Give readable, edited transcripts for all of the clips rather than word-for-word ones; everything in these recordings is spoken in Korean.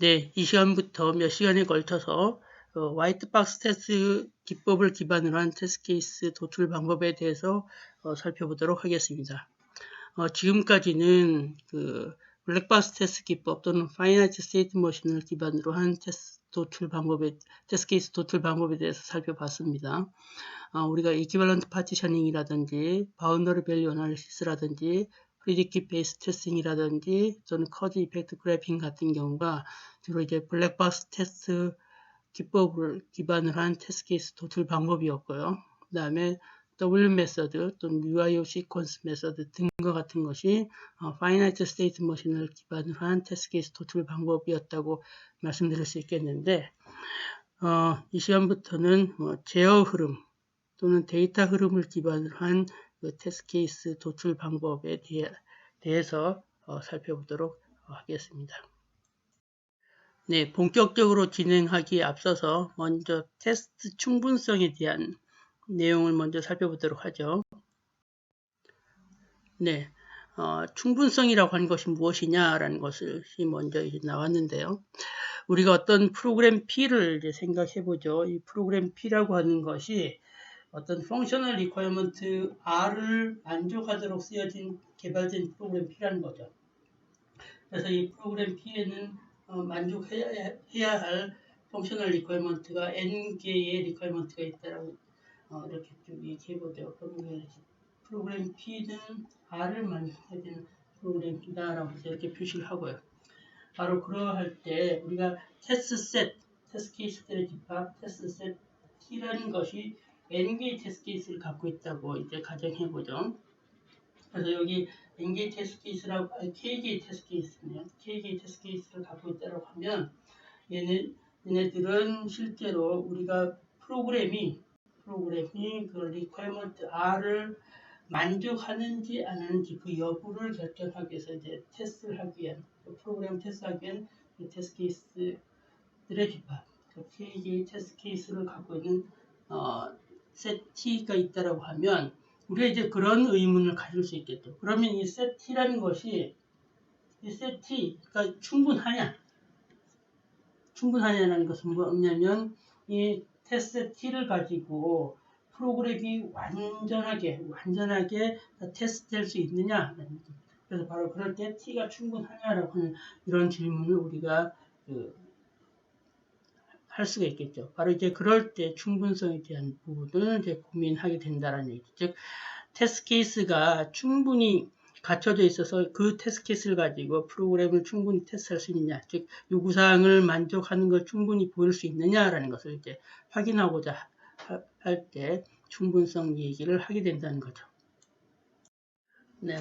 네, 이 시간부터 몇 시간에 걸쳐서 화이트박스 테스트 기법을 기반으로 한 테스트 케이스 도출 방법에 대해서 살펴보도록 하겠습니다. 지금까지는 그 블랙박스 테스트 기법 또는 파이나이트 스테이트 머신을 기반으로 한 테스트 케이스 도출 방법에 대해서 살펴봤습니다. 우리가 이퀴벌런트 파티셔닝이라든지 바운더리 밸류 어널리시스라든지 프리딕티브 베이스 테스팅이라든지 또는 커즈 이펙트 그래핑 같은 경우가 주로 이제 블랙박스 테스트 기법을 기반으로 한 테스트 케이스 도출 방법이었고요. 그 다음에 W 메서드 또는 UIO 시퀀스 메서드 등과 같은 것이 파이나이트 스테이트 머신을 기반으로 한 테스트 케이스 도출 방법이었다고 말씀드릴 수 있겠는데, 이 시간부터는 제어 흐름 또는 데이터 흐름을 기반으로 한 그 테스트 케이스 도출 방법에 대해서 살펴보도록 하겠습니다. 네, 본격적으로 진행하기에 앞서서 먼저 테스트 충분성에 대한 내용을 먼저 살펴보도록 하죠. 네, 충분성이라고 하는 것이 무엇이냐라는 것이 먼저 이제 나왔는데요. 우리가 어떤 프로그램 P를 이제 생각해 보죠. 이 프로그램 P라고 하는 것이 어떤 펑셔널 리퀘어먼트 R을 만족하도록 쓰여진 개발된 프로그램 P라는 거죠. 그래서 이 프로그램 P에는 만족해야 할 펑셔널 리퀘어먼트가 N개의 리퀘어먼트가 있다라고 이렇게 쭉 얘기해 보죠. 프로그램 P는 R을 만족해야 되는 프로그램이다라고 이렇게 표시를 하고요. 바로 그러할 때 우리가 테스트 케이스들의 집합, 테스트 셋 T라는 것이 N개의 테스트 케이스를 갖고 있다고 이제 가정해 보죠. 그래서 여기 N개의 테스트 케이스라고, K개의 테스트 케이스네요. K개의 테스트 케이스를 갖고 있다고 하면 얘네들은 실제로 우리가 프로그램이 그 requirement R을 만족하는지 안 하는지 그 여부를 결정하기 위해서 이제 테스트를 하기 위한, 프로그램 테스트하기 위한 그 테스트 케이스들의 집합, 그 K개의 테스트 케이스를 갖고 있는 셋 T가 있다라고 하면 우리가 이제 그런 의문을 가질 수 있겠죠. 그러면 이 셋 T라는 것이 이 셋 T가 충분하냐는 것은 뭐냐면 이 테스트 T를 가지고 프로그램이 완전하게 테스트될 수 있느냐. 그래서 바로 그럴 때 T가 충분하냐라고 하는 이런 질문을 우리가 할 수가 있겠죠. 바로 이제 그럴 때 충분성에 대한 부분을 이제 고민하게 된다는 얘기죠. 즉, 테스트 케이스가 충분히 갖춰져 있어서 그 테스트 케이스를 가지고 프로그램을 충분히 테스트할 수 있느냐, 즉 요구사항을 만족하는 걸 충분히 보일 수 있느냐라는 것을 이제 확인하고자 할 때 충분성 얘기를 하게 된다는 거죠. 네,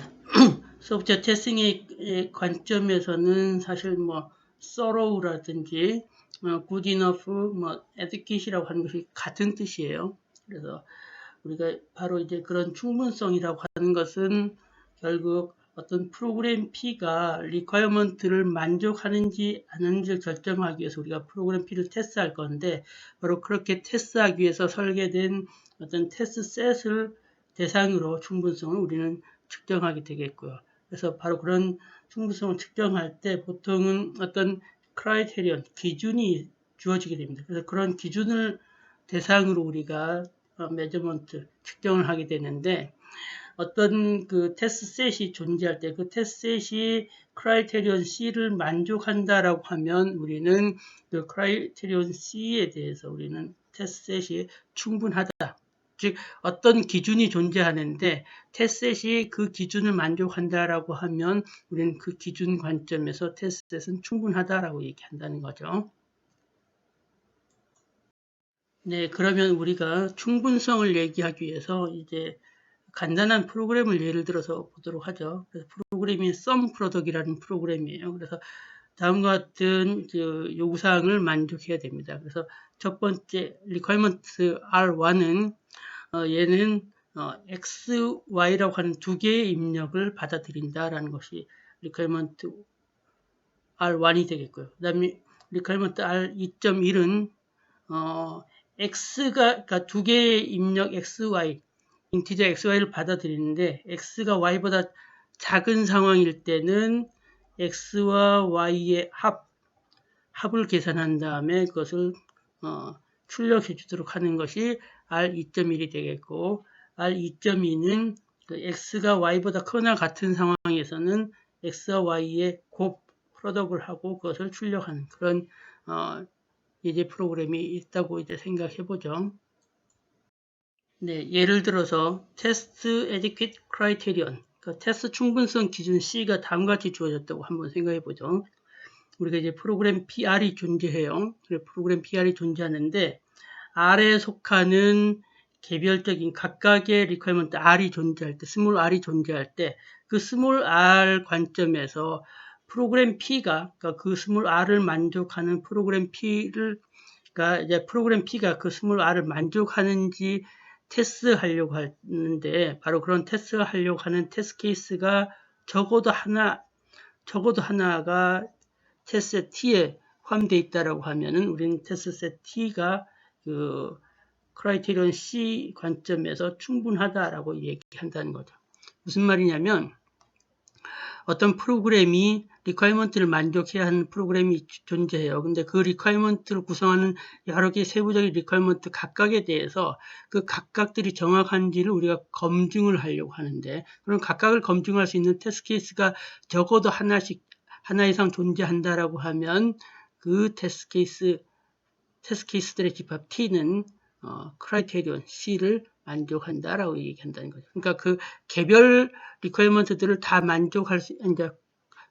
소프트웨어 테스팅의 관점에서는 사실 thorough라든지 good enough, adequate이라고 하는 것이 같은 뜻이에요. 그래서 우리가 바로 이제 그런 충분성이라고 하는 것은 결국 어떤 프로그램 P가 requirement를 만족하는지 안 하는지를 결정하기 위해서 우리가 프로그램 P를 테스트할 건데, 바로 그렇게 테스트하기 위해서 설계된 어떤 테스트 셋을 대상으로 충분성을 우리는 측정하게 되겠고요. 그래서 바로 그런 충분성을 측정할 때 보통은 어떤 크라이테리언, 기준이 주어지게 됩니다. 그래서 그런 기준을 대상으로 우리가 메저먼트, 측정을 하게 되는데, 어떤 그 테스트 셋이 존재할 때 그 테스트 셋이 크라이테리온 C를 만족한다라고 하면 우리는 그 크라이테리온 C에 대해서 우리는 테스트 셋이 충분하다. 즉 어떤 기준이 존재하는데 테스트 셋이 그 기준을 만족한다라고 하면 우리는 그 기준 관점에서 테스트 셋은 충분하다라고 얘기한다는 거죠. 네, 그러면 우리가 충분성을 얘기하기 위해서 이제 간단한 프로그램을 예를 들어서 보도록 하죠. 그래서 프로그램이 SUMPRODUCT이라는 프로그램이에요. 그래서 다음과 같은 요구사항을 만족해야 됩니다. 그래서 첫 번째 requirement R1은 얘는 X, Y라고 하는 두 개의 입력을 받아들인다라는 것이 requirement R1이 되겠고요. 그 다음에 requirement R2.1은 X가, 그러니까 두 개의 입력 X, Y, 인티저 X, Y를 받아들이는데 X가 Y보다 작은 상황일 때는 X와 Y의 합을 계산한 다음에 그것을 출력해 주도록 하는 것이 R2.1이 되겠고, R2.2는 그 x가 y보다 크거나 같은 상황에서는 x와 y의 곱 프로덕트를 하고 그것을 출력하는 그런 이제 프로그램이 있다고 이제 생각해 보죠. 네, 예를 들어서 테스트 에디퀴트 크라이테리언, 그 테스트 충분성 기준 C가 다음과 같이 주어졌다고 한번 생각해 보죠. 우리가 이제 프로그램 PR이 존재해요. 프로그램 PR이 존재하는데 R에 속하는 개별적인 각각의 리퀘어먼트 R이 존재할 때, 스몰 R이 존재할 때, 그 스몰 R 관점에서 프로그램 P가, 그러니까 그 스몰 R을 만족하는 프로그램 P를, 그러니까 이제 프로그램 P가 그 스몰 R을 만족하는지 테스트하려고 하는데, 바로 그런 테스트하려고 하는 테스트 케이스가 적어도 하나가 테스트 T에 포함되어 있다라고 하면은 우리는 테스트 T가 그 크라이테리온 C 관점에서 충분하다라고 얘기한다는 거죠. 무슨 말이냐면 어떤 프로그램이 리퀘어먼트를 만족해야 하는 프로그램이 존재해요. 근데 그 리퀘어먼트를 구성하는 여러 개의 세부적인 리퀘어먼트 각각에 대해서 그 각각들이 정확한지를 우리가 검증을 하려고 하는데, 그런 각각을 검증할 수 있는 테스트 케이스가 적어도 하나 이상 존재한다라고 하면 그 테스트 케이스들의 집합 T는 크라이테리온 C를 만족한다라고 얘기한다는 거죠. 그러니까 그 개별 리퀘어먼트들을 다 만족할 수, 이제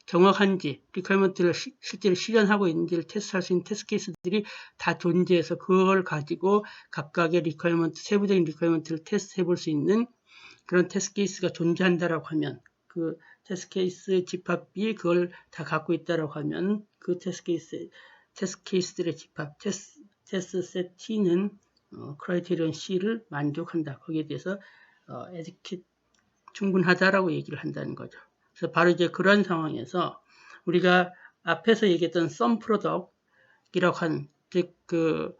정확한지, 리퀘어먼트를 실제로 실현하고 있는지를 테스트할 수 있는 테스트 케이스들이 다 존재해서 그걸 가지고 각각의 리퀘어먼트, 세부적인 리퀘어먼트를 테스트해 볼 수 있는 그런 테스트 케이스가 존재한다라고 하면, 그 테스트 케이스 집합이 그걸 다 갖고 있다라고 하면 그 테스트 케이스들의 집합, 테스트 셋 T는 크라이테리온 C를 만족한다. 거기에 대해서 에디킷 충분하다라고 얘기를 한다는 거죠. 그래서 바로 이제 그런 상황에서 우리가 앞에서 얘기했던 sum product이라고 하는, 즉 그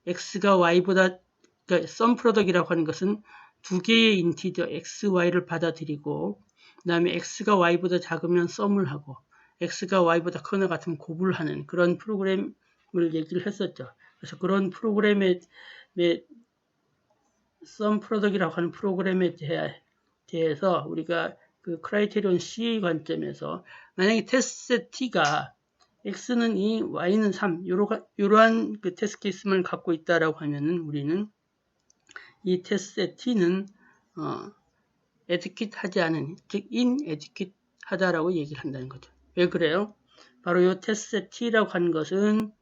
x가 y보다, 그러니까 sum product이라고 하는 것은 두 개의 인티저 x, y를 받아들이고 그 다음에 x가 y보다 작으면 sum을 하고 x가 y보다 크거나 같으면 곱을 하는 그런 프로그램을 얘기를 했었죠. 그래서 그런 프로그램의 sum product이라고 하는 프로그램에 대해서 우리가 그 크라이테리온 C 관점에서 만약에 테스트 T가 X는 2, Y는 3 이러한 그 테스트 케이스만 갖고 있다라고 하면은 우리는 이 테스트 T는 에디킷 하지 않은, 즉 인에디킷 하다라고 얘기를 한다는 거죠. 왜 그래요? 바로 이 테스트 T라고 하는 것은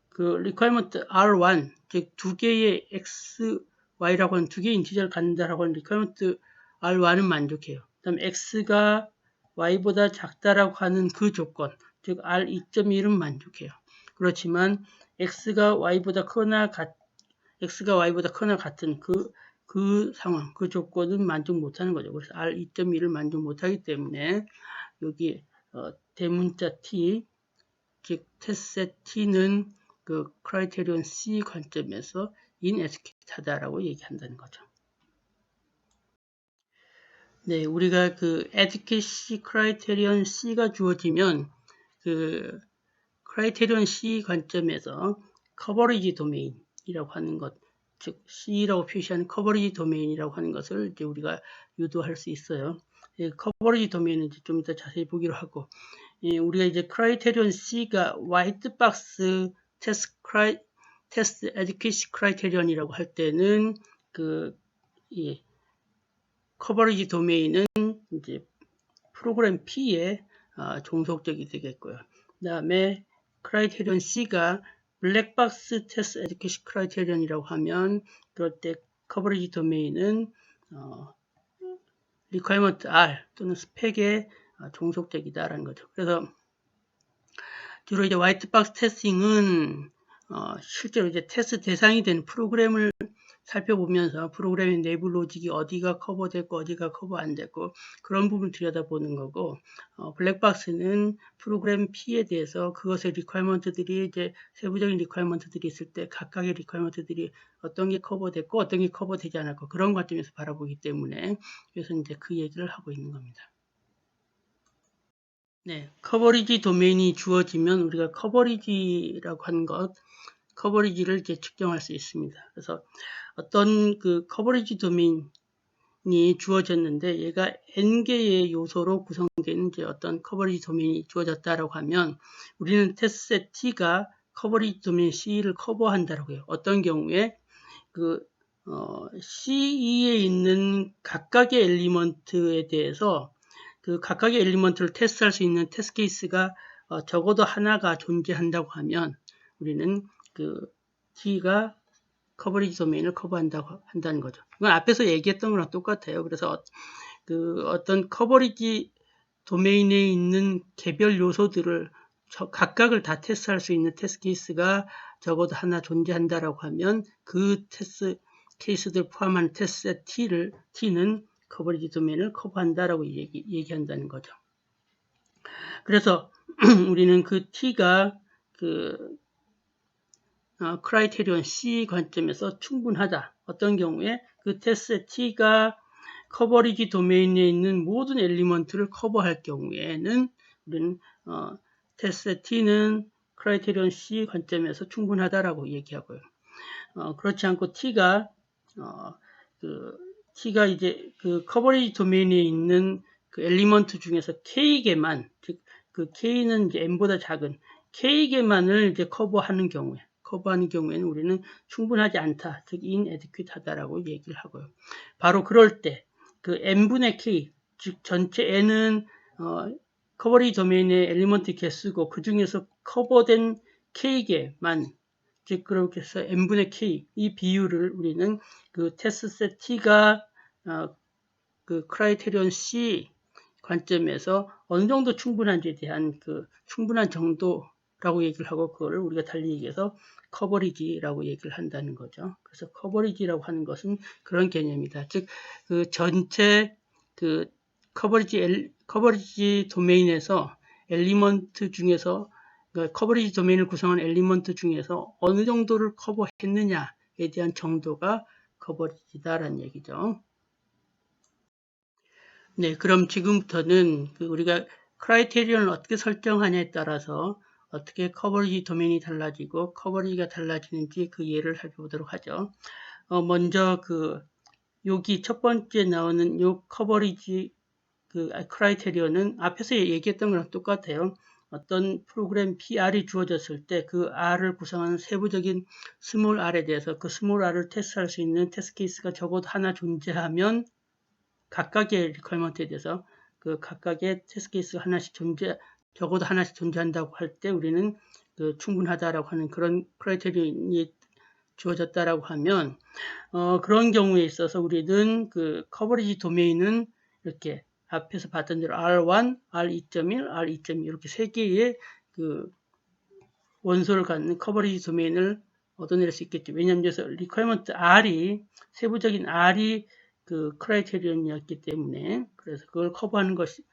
그 requirement R1, 즉 두 개의 X, Y라고 하는 두 개의 인티저를 갖는다라고 하는 requirement R1은 만족해요. 그 다음에 X가 Y보다 작다라고 하는 그 조건, 즉 R2.1은 만족해요. 그렇지만 X가 Y보다 크거나 같은 그 상황, 그 조건은 만족 못하는 거죠. 그래서 R2.1을 만족 못하기 때문에 여기 대문자 T, 즉 테스트 T는 그 크라이테리온 C 관점에서 인에듀케이트하다라고 얘기한다는 거죠. 네, 우리가 그 에듀케이시 크라이테리온 C가 주어지면 그 크라이테리온 C 관점에서 커버리지 도메인이라고 하는 것, 즉 C라고 표시하는 커버리지 도메인이라고 하는 것을 이제 우리가 유도할 수 있어요. 커버리지 도메인은 좀 이따 자세히 보기로 하고, 우리가 이제 크라이테리온 C가 화이트박스 테스트 에듀케이시 크라이테리온이라고 할 때는 그 커버리지 도메인은 이제 프로그램 P에 종속적이 되겠고요. 그 다음에 크라이테리온 C가 블랙박스 테스트 에듀케이션 크라이테리온이라고 하면 그럴 때 커버리지 도메인은 requirement R 또는 스펙에 종속적이다라는 거죠. 그래서 주로 이제 화이트박스 테스팅은 실제로 이제 테스트 대상이 되는 프로그램을 살펴보면서 프로그램의 내부 로직이 어디가 커버됐고 어디가 커버 안 됐고 그런 부분을 들여다보는 거고, 블랙박스는 프로그램 P에 대해서 그것의 리퀘어먼트들이 이제 세부적인 리퀘어먼트들이 있을 때 각각의 리퀘어먼트들이 어떤 게 커버됐고 어떤 게 커버되지 않았고 그런 관점에서 바라보기 때문에 그래서 이제 그 얘기를 하고 있는 겁니다. 네, 커버리지 도메인이 주어지면 우리가 커버리지라고 하는 것, 커버리지를 이제 측정할 수 있습니다. 그래서 어떤 그 커버리지 도메인이 주어졌는데 얘가 n개의 요소로 구성되는 이제 어떤 커버리지 도메인이 주어졌다라고 하면 우리는 테스트셋 T가 커버리지 도메인 C를 커버한다라고 해요. 어떤 경우에 그 CE에 있는 각각의 엘리먼트에 대해서 그 각각의 엘리먼트를 테스트할 수 있는 테스트 케이스가 적어도 하나가 존재한다고 하면 우리는 그 T가 커버리지 도메인을 커버한다고 한다는 거죠. 이건 앞에서 얘기했던 거랑 똑같아요. 그래서 그 어떤 커버리지 도메인에 있는 개별 요소들을 각각을 다 테스트할 수 있는 테스트 케이스가 적어도 하나 존재한다라고 하면 그 테스트 케이스들 포함한 테스트 T는 커버리지 도메인을 커버한다라고 얘기한다는 거죠. 그래서 우리는 그 T가 그 크라이테리온 C 관점에서 충분하다. 어떤 경우에 그 테스트 T가 커버리지 도메인에 있는 모든 엘리먼트를 커버할 경우에는 우리는 테스트 T는 크라이테리온 C 관점에서 충분하다라고 얘기하고요. 그렇지 않고 T가 이제 그 커버리지 도메인에 있는 그 엘리먼트 중에서 K개만, 즉 그 K는 이제 N보다 작은 K개만을 이제 커버하는 경우에는 우리는 충분하지 않다, 즉 inadequate하다라고 얘기를 하고요. 바로 그럴 때 그 n분의 k, 즉 전체 n은 커버리지 도메인의 엘리먼트 개수고 그 중에서 커버된 k개만, 즉 그렇게 해서 n분의 k 이 비율을 우리는 그 테스트셋 T가 그 크라이테리온 C 관점에서 어느 정도 충분한지에 대한 그 충분한 정도라고 얘기를 하고 그거를 우리가 달리 얘기해서 커버리지라고 얘기를 한다는 거죠. 그래서 커버리지라고 하는 것은 그런 개념이다. 즉, 그 전체 그 커버리지 도메인에서 엘리먼트 중에서 커버리지 도메인을 구성하는 엘리먼트 중에서 어느 정도를 커버했느냐에 대한 정도가 커버리지다라는 얘기죠. 네, 그럼 지금부터는 우리가 크라이테리온을 어떻게 설정하냐에 따라서 어떻게 커버리지 도메인이 달라지고 커버리지가 달라지는지 그 예를 살펴보도록 하죠. 먼저 여기 첫 번째 나오는 요 커버리지 크라이테리온은 앞에서 얘기했던 거랑 똑같아요. 어떤 프로그램 PR이 주어졌을 때 그 R을 구성하는 세부적인 스몰 R에 대해서 그 스몰 R을 테스트할 수 있는 테스트 케이스가 적어도 하나 존재하면 각각의 리퀘어먼트에 대해서 그 각각의 테스트 케이스가 적어도 하나씩 존재한다고 할 때 우리는 충분하다라고 하는 그런 크라이테리온이 주어졌다라고 하면 그런 경우에 있어서 우리는 그 커버리지 도메인은 이렇게 앞에서 봤던 대로 R1, R2.1, R2.2 이렇게 세 개의 그 원소를 갖는 커버리지 도메인을 얻어낼 수 있겠죠. 왜냐하면 그래서 리퀘어먼트 R이 세부적인 R이 그 크라이테리온이었기 때문에 그래서 그걸 커버하는 것이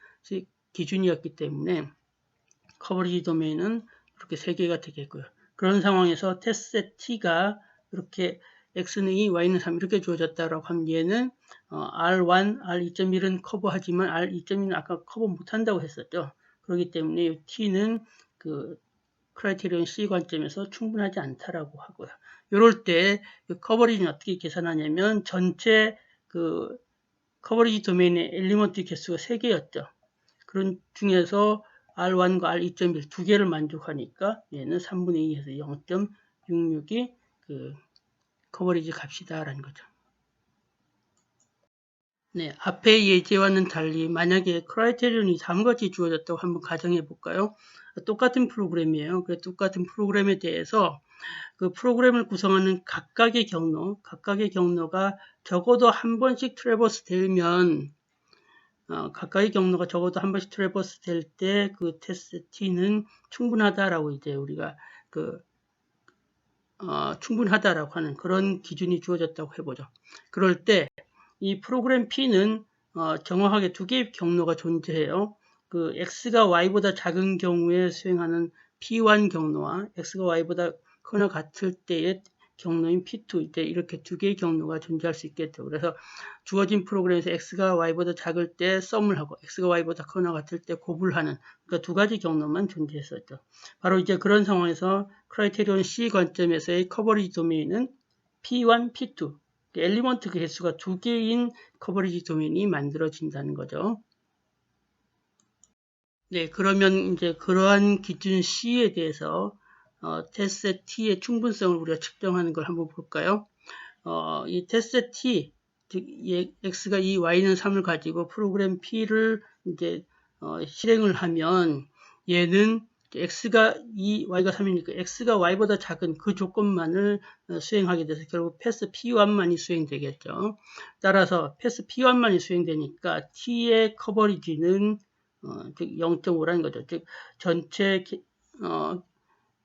기준이었기 때문에 커버리지 도메인은 이렇게 세 개가 되겠고요. 그런 상황에서 테스트 T가 이렇게 X는 2, Y는 3 이렇게 주어졌다라고 하면 얘는 R1, R2.1은 커버하지만 R2.1은 아까 커버 못한다고 했었죠. 그렇기 때문에 이 T는 그 크라이테리온 C 관점에서 충분하지 않다라고 하고요. 이럴 때 커버리지는 어떻게 계산하냐면 전체 그 커버리지 도메인의 엘리먼트 개수가 3개였죠. 그런 중에서 R1과 R2.1 두 개를 만족하니까 얘는 3분의 2에서 0.66이 그 커버리지 값이다라는 거죠. 네, 앞의 예제와는 달리 만약에 크라이테리온이 다음과 같이 주어졌다고 한번 가정해 볼까요? 똑같은 프로그램이에요. 그 똑같은 프로그램에 대해서 그 프로그램을 구성하는 각각의 경로가 적어도 한 번씩 트래버스 되면 각각의 경로가 적어도 한 번씩 트래버스 될 때 그 테스트 T는 충분하다라고 이제 우리가 충분하다라고 하는 그런 기준이 주어졌다고 해보죠. 그럴 때 이 프로그램 P는 정확하게 두 개의 경로가 존재해요. 그 X가 Y보다 작은 경우에 수행하는 P1 경로와 X가 Y보다 크거나 같을 때의 경로인 P2 이제 이렇게 두 개의 경로가 존재할 수 있겠죠. 그래서 주어진 프로그램에서 x가 y보다 작을 때 썸을 하고 x가 y보다 크거나 같을 때 곱을 하는 그러니까 두 가지 경로만 존재했었죠. 바로 이제 그런 상황에서 크라이테리온 C 관점에서의 커버리지 도메인은 P1, P2 엘리먼트 개수가 두 개인 커버리지 도메인이 만들어진다는 거죠. 네, 그러면 이제 그러한 기준 C에 대해서 테스트 T의 충분성을 우리가 측정하는 걸 한번 볼까요? 이 테스트 T, 즉 X가 2, Y는 3을 가지고 프로그램 P를 이제 실행을 하면 얘는 X가 2, Y가 3이니까 X가 Y보다 작은 그 조건만을 수행하게 돼서 결국 패스 P1만이 수행되겠죠. 따라서 패스 P1만이 수행되니까 T의 커버리지는 즉 0.5라는 거죠. 즉 전체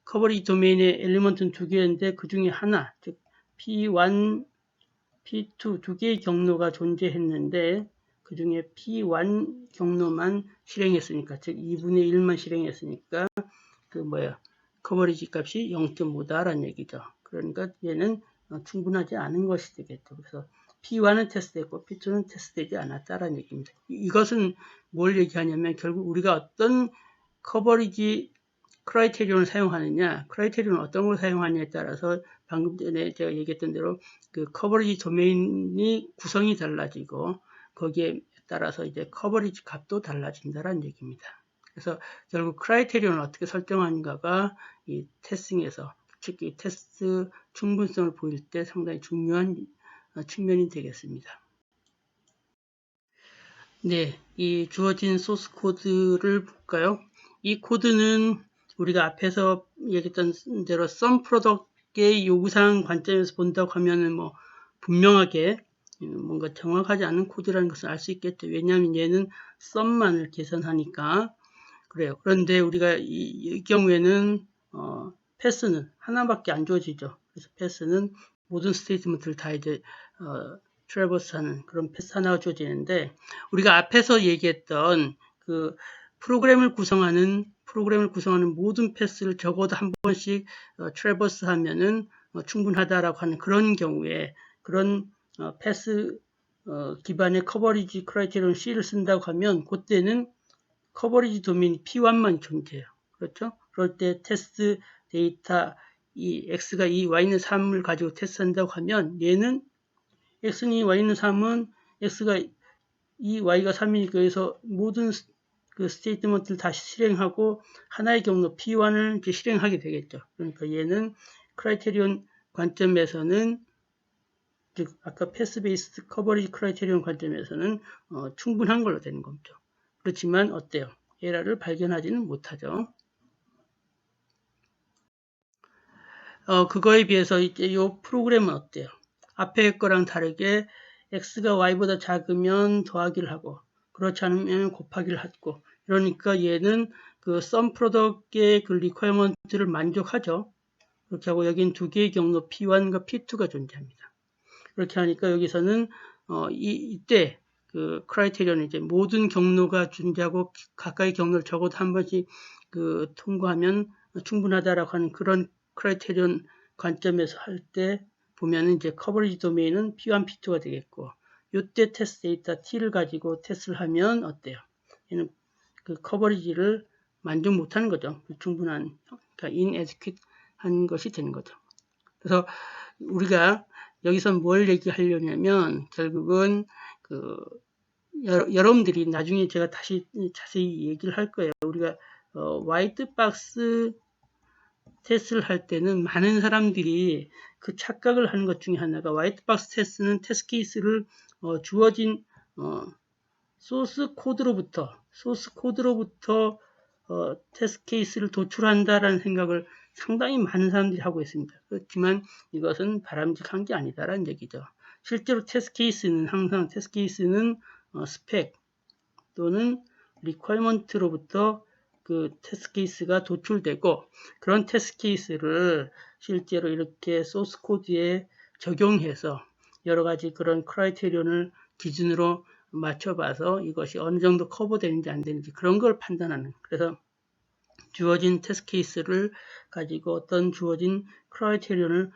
커버리지 도메인의 엘리먼트는 두 개인데 그 중에 하나, 즉 P1, P2 두 개의 경로가 존재했는데 그 중에 P1 경로만 실행했으니까, 즉 2분의 1만 실행했으니까 커버리지 값이 0.5다라는 얘기죠. 그러니까 얘는 충분하지 않은 것이 되겠죠. 그래서 P1은 테스트됐고 P2는 테스트되지 않았다라는 얘기입니다. 이것은 뭘 얘기하냐면 결국 우리가 어떤 커버리지 크라이테리온을 사용하느냐, 크라이테리온을 어떤 걸 사용하느냐에 따라서 방금 전에 제가 얘기했던 대로 그 커버리지 도메인이 구성이 달라지고 거기에 따라서 이제 커버리지 값도 달라진다라는 얘기입니다. 그래서 결국 크라이테리온을 어떻게 설정하는가가 이 테스팅에서 특히 테스트 충분성을 보일 때 상당히 중요한 측면이 되겠습니다. 네, 이 주어진 소스 코드를 볼까요? 이 코드는 우리가 앞에서 얘기했던 대로 썸 프로덕트의 요구사항 관점에서 본다고 하면은 분명하게 뭔가 정확하지 않은 코드라는 것을 알 수 있겠죠. 왜냐하면 얘는 썸만을 계산하니까 그래요. 그런데 우리가 이 경우에는 패스는 하나밖에 안 주어지죠. 그래서 패스는 모든 스테이트먼트를 다 이제 트래버스하는 그런 패스 하나가 주어지는데 우리가 앞에서 얘기했던 그 프로그램을 구성하는 모든 패스를 적어도 한 번씩 트래버스하면은 충분하다라고 하는 그런 경우에 그런 패스 기반의 커버리지 크라이테리온 C를 쓴다고 하면 그때는 커버리지 도메인 P1만 존재해요. 그렇죠? 그럴 때 테스트 데이터 이 X가 2, Y는 3을 가지고 테스트한다고 하면 얘는 X는 2, Y는 3은 X가 2, Y가 3이니까 여기서 모든 그 스테이트먼트를 다시 실행하고 하나의 경로 P1을 이제 실행하게 되겠죠. 그러니까 얘는 크라이테리온 관점에서는 즉 아까 패스 베이스드 커버리지 크라이테리온 관점에서는 충분한 걸로 되는 거죠. 그렇지만 어때요? 에러를 발견하지는 못하죠. 그거에 비해서 이제 이 프로그램은 어때요? 앞에 거랑 다르게 x가 y보다 작으면 더하기를 하고 그렇지 않으면 곱하기를 하고 그러니까 얘는 그 썸 프로덕트의 그 리퀘어먼트를 만족하죠. 그렇게 하고 여긴 두 개의 경로 P1과 P2가 존재합니다. 그렇게 하니까 여기서는 이때 그 크라이테리온은 이제 모든 경로가 존재하고 가까이 경로를 적어도 한 번씩 그 통과하면 충분하다라고 하는 그런 크라이테리온 관점에서 할 때 보면은 이제 커버리지 도메인은 P1, P2가 되겠고 이때 테스트 데이터 T를 가지고 테스트를 하면 어때요? 얘는 그 커버리지를 만족 못하는 거죠. 충분한, 그러니까 inadequate 한 것이 되는 거죠. 그래서 우리가 여기서 뭘 얘기하려냐면 결국은 그 여러분들이 나중에 제가 다시 자세히 얘기를 할 거예요. 우리가 화이트 박스 테스트를 할 때는 많은 사람들이 그 착각을 하는 것 중에 하나가 화이트 박스 테스트는 테스트 케이스를 주어진 소스 코드로부터 테스트 케이스를 도출한다라는 생각을 상당히 많은 사람들이 하고 있습니다. 그렇지만 이것은 바람직한 게 아니다라는 얘기죠. 실제로 테스트 케이스는 항상 스펙 또는 리퀘어먼트로부터 그 테스트 케이스가 도출되고 그런 테스트 케이스를 실제로 이렇게 소스 코드에 적용해서 여러 가지 그런 크라이테리온을 기준으로 맞춰봐서 이것이 어느 정도 커버되는지 안 되는지 그런 걸 판단하는, 그래서 주어진 테스트 케이스를 가지고 어떤 주어진 크라이테리온을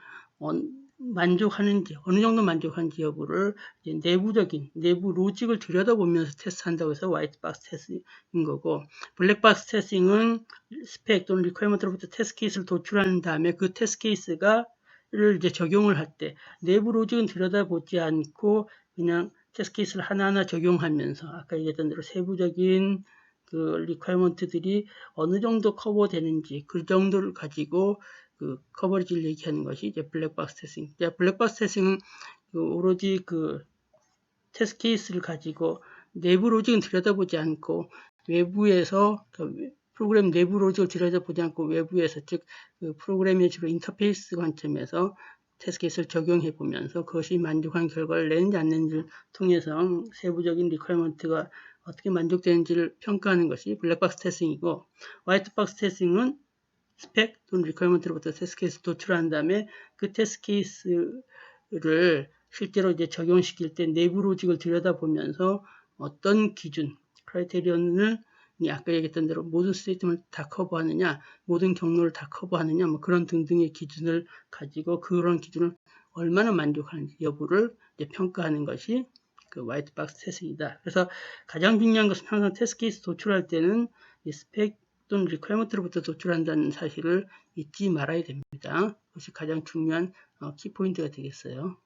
만족하는지, 어느 정도 만족하는지 여부를 이제 내부적인, 내부 로직을 들여다보면서 테스트한다고 해서 화이트박스 테스트인 거고, 블랙박스 테스팅은 스펙 또는 리퀘어먼트로부터 테스트 케이스를 도출한 다음에 그 테스트 케이스를 이제 적용을 할 때, 내부 로직은 들여다보지 않고 그냥 테스트 케이스를 하나하나 적용하면서, 아까 얘기했던 대로 세부적인 그 리퀘어먼트들이 어느 정도 커버되는지, 그 정도를 가지고 그 커버리지를 얘기하는 것이 이제 블랙박스 테스팅. 블랙박스 테스팅은 오로지 그 테스트 케이스를 가지고 내부 로직은 들여다보지 않고 외부에서 그 프로그램 내부 로직을 들여다보지 않고 외부에서 즉 그 프로그램의 주로 인터페이스 관점에서 테스트 케이스를 적용해 보면서 그것이 만족한 결과를 내는지 안 내는지를 통해서 세부적인 리퀘어먼트가 어떻게 만족되는지를 평가하는 것이 블랙박스 테스팅이고, 화이트박스 테스팅은 스펙 또는 리퀘어먼트로부터 테스트 케이스 도출한 다음에 그 테스트 케이스를 실제로 이제 적용시킬 때 내부 로직을 들여다보면서 어떤 기준, 크라이테리언을 아까 얘기했던 대로 모든 스테이트먼트를 다 커버하느냐, 모든 경로를 다 커버하느냐, 뭐 그런 등등의 기준을 가지고 그런 기준을 얼마나 만족하는지 여부를 이제 평가하는 것이 그 화이트박스 테스팅이다. 그래서 가장 중요한 것은 항상 테스트 케이스 도출할 때는 이 스펙 또는 리퀘어먼트로부터 도출한다는 사실을 잊지 말아야 됩니다. 그것이 가장 중요한 키포인트가 되겠어요.